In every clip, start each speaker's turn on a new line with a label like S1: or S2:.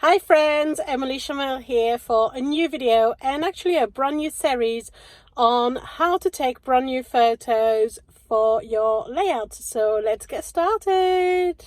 S1: Hi friends, Emily Shamel here for a new video and actually a brand new series on how to take brand new photos for your layout. So let's get started.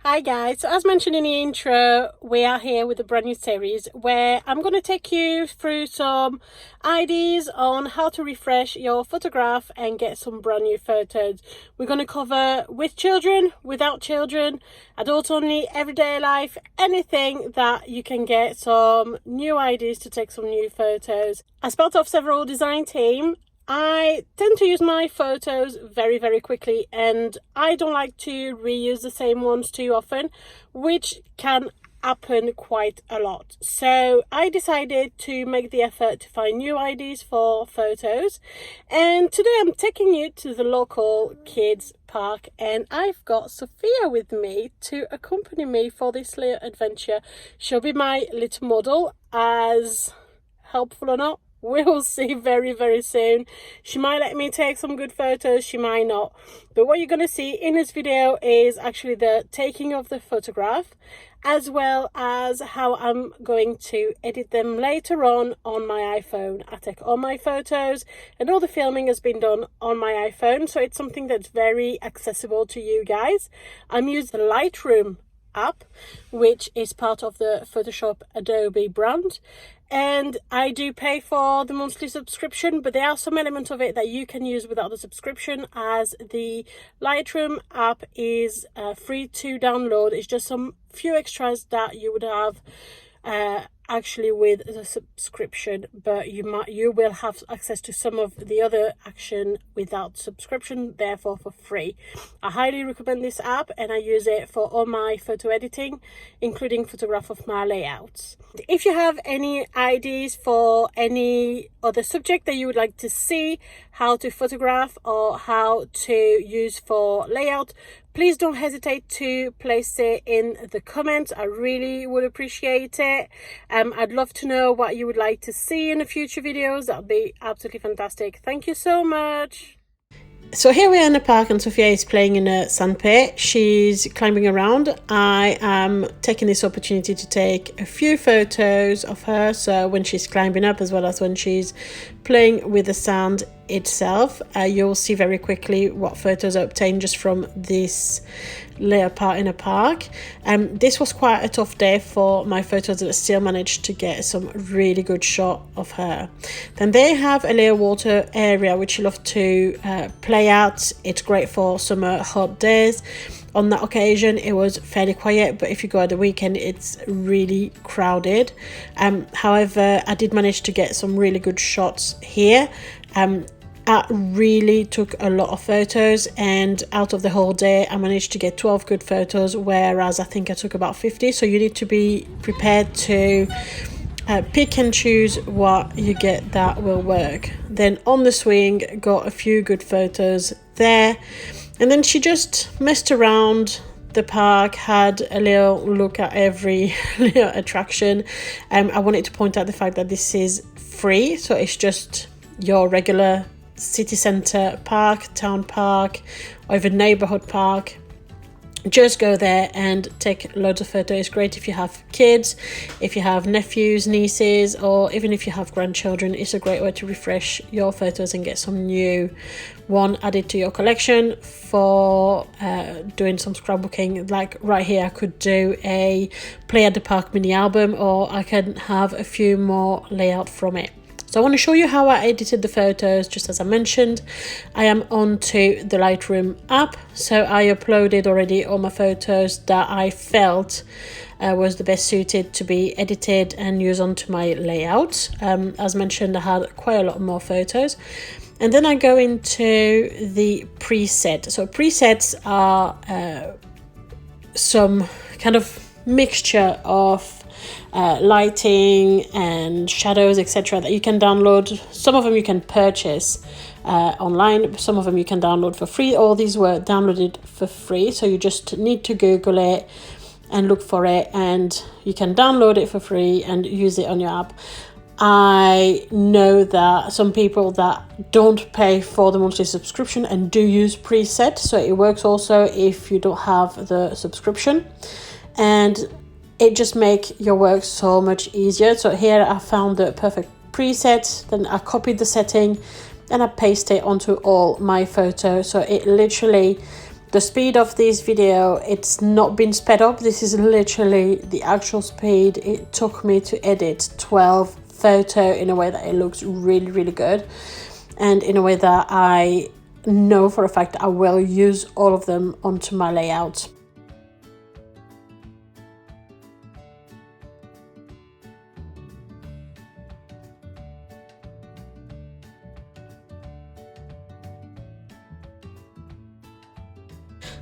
S1: Hi guys, so as mentioned in the intro, we are here with a brand new series where I'm going to take you through some ideas on how to refresh your photograph and get some brand new photos. We're going to cover with children, without children, adult only, everyday life, anything that you can get some new ideas to take some new photos. As part of several design team, I tend to use my photos very quickly, and I don't like to reuse the same ones too often, which can happen quite a lot. So I decided to make the effort to find new ideas for photos, and today I'm taking you to the local kids park, and I've got Sophia with me to accompany me for this little adventure. She'll be my little model. As helpful or not, we'll see very soon. She might let me take some good photos, she might not. But what you're going to see in this video is actually the taking of the photograph, as well as how I'm going to edit them later on my iPhone. I take all my photos and all the filming has been done on my iPhone, so it's something that's very accessible to you guys. I'm using the Lightroom app, which is part of the Photoshop Adobe brand, and I do pay for the monthly subscription, but there are some elements of it that you can use without the subscription, as the Lightroom app is free to download. It's just some few extras that you would have actually with the subscription, but you will have access to some of the other action without subscription, therefore for free. I highly recommend this app, and I use it for all my photo editing, including photograph of my layouts. If you have any ideas for any other subject that you would like to see how to photograph or how to use for layout, please don't hesitate to place it in the comments. I really would appreciate it. I'd love to know what you would like to see in the future videos. That would be absolutely fantastic. Thank you so much. So here we are in the park, and Sophia is playing in a sandpit. She's climbing around. I am taking this opportunity to take a few photos of her, so when she's climbing up as well as when she's playing with the sand itself. You'll see very quickly what photos I obtained just from this layer part in a park. This was quite a tough day for my photos, but I still managed to get some really good shot of her. Then they have a layer water area which you love to play at. It's great for summer hot days. On that occasion it was fairly quiet, but if you go at the weekend it's really crowded. However, I did manage to get some really good shots here. I really took a lot of photos, and out of the whole day I managed to get 12 good photos, whereas I think I took about 50. So you need to be prepared to pick and choose what you get that will work. Then on the swing, got a few good photos there, and then she just messed around the park, had a little look at every little attraction. I wanted to point out the fact that this is free, so it's just your regular city centre park, town park, or even neighbourhood park. Just go there and take loads of photos. It's great if you have kids, if you have nephews, nieces, or even if you have grandchildren. It's a great way to refresh your photos and get some new one added to your collection for doing some scrapbooking. Like right here, I could do a play at the park mini album, or I can have a few more layout from it. So I want to show you how I edited the photos. Just as I mentioned, I am onto the Lightroom app, so I uploaded already all my photos that I felt was the best suited to be edited and used onto my layout. As mentioned, I had quite a lot more photos. And then I go into the preset. So presets are some kind of mixture of lighting and shadows, etc., that you can download. Some of them you can purchase online, some of them you can download for free. All these were downloaded for free, so you just need to Google it, and look for it, and you can download it for free and use it on your app. I know that some people that don't pay for the monthly subscription and do use preset, so it works also if you don't have the subscription, and it just makes your work so much easier. So here I found the perfect preset, then I copied the setting and I paste it onto all my photos. So it literally, the speed of this video, it's not been sped up. This is literally the actual speed it took me to edit 12 photo in a way that it looks really, really good, and in a way that I know for a fact I will use all of them onto my layout.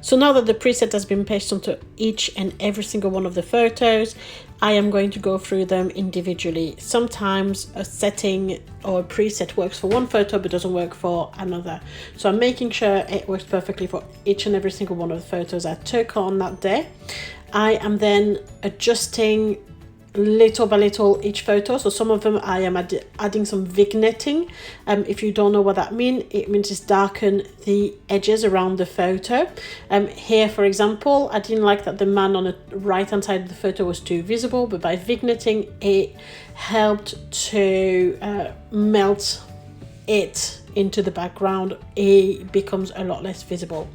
S1: So now that the preset has been pasted onto each and every single one of the photos, I am going to go through them individually. Sometimes a setting or a preset works for one photo but doesn't work for another. So I'm making sure it works perfectly for each and every single one of the photos I took on that day. I am then adjusting little by little each photo. So some of them I am adding some vignetting. If you don't know what that means, it means just darken the edges around the photo. Here for example, I didn't like that the man on the right hand side of the photo was too visible, but by vignetting it helped to melt it into the background. It becomes a lot less visible.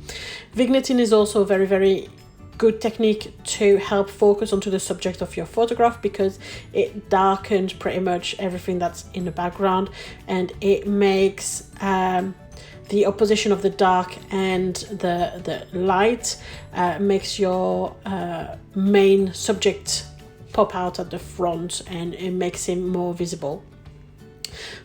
S1: Vignetting is also very, very good technique to help focus onto the subject of your photograph, because it darkens pretty much everything that's in the background, and it makes the opposition of the dark and the light makes your main subject pop out at the front, and it makes him more visible.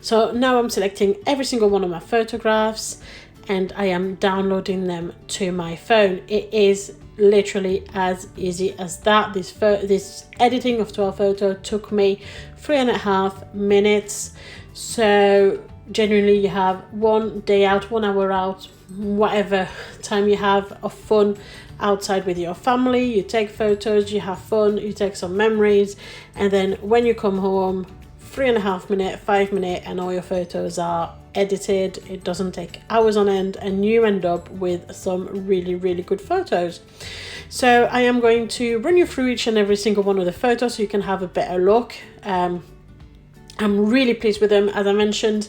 S1: So now I'm selecting every single one of my photographs and I am downloading them to my phone. It is literally as easy as that. This editing of 12 photos took me 3.5 minutes. So generally you have 1 day out, 1 hour out, whatever time you have of fun outside with your family. You take photos, you have fun, you take some memories, and then when you come home, 3.5 minutes, 5 minutes, and all your photos are edited. It doesn't take hours on end, and you end up with some really, really good photos. So I am going to run you through each and every single one of the photos so you can have a better look. I'm really pleased with them. As I mentioned,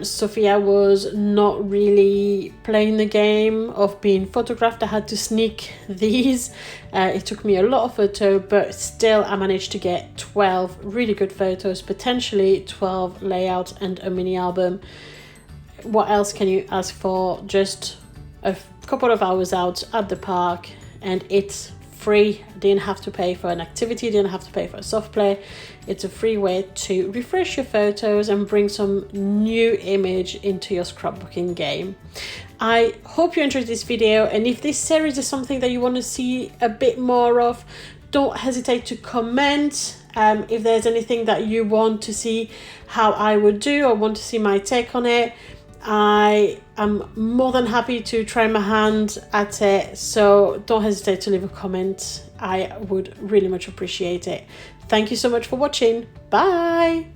S1: Sophia was not really playing the game of being photographed. I had to sneak these. It took me a lot of photos, but still I managed to get 12 really good photos, potentially 12 layouts and a mini album. What else can you ask for? Just a couple of hours out at the park, and it's free. Didn't have to pay for an activity, didn't have to pay for a soft play. It's a free way to refresh your photos and bring some new image into your scrapbooking game. I hope you enjoyed this video, and if this series is something that you want to see a bit more of, don't hesitate to comment. If there's anything that you want to see how I would do or want to see my take on it, I am more than happy to try my hand at it, so don't hesitate to leave a comment. I would really much appreciate it. Thank you so much for watching. Bye!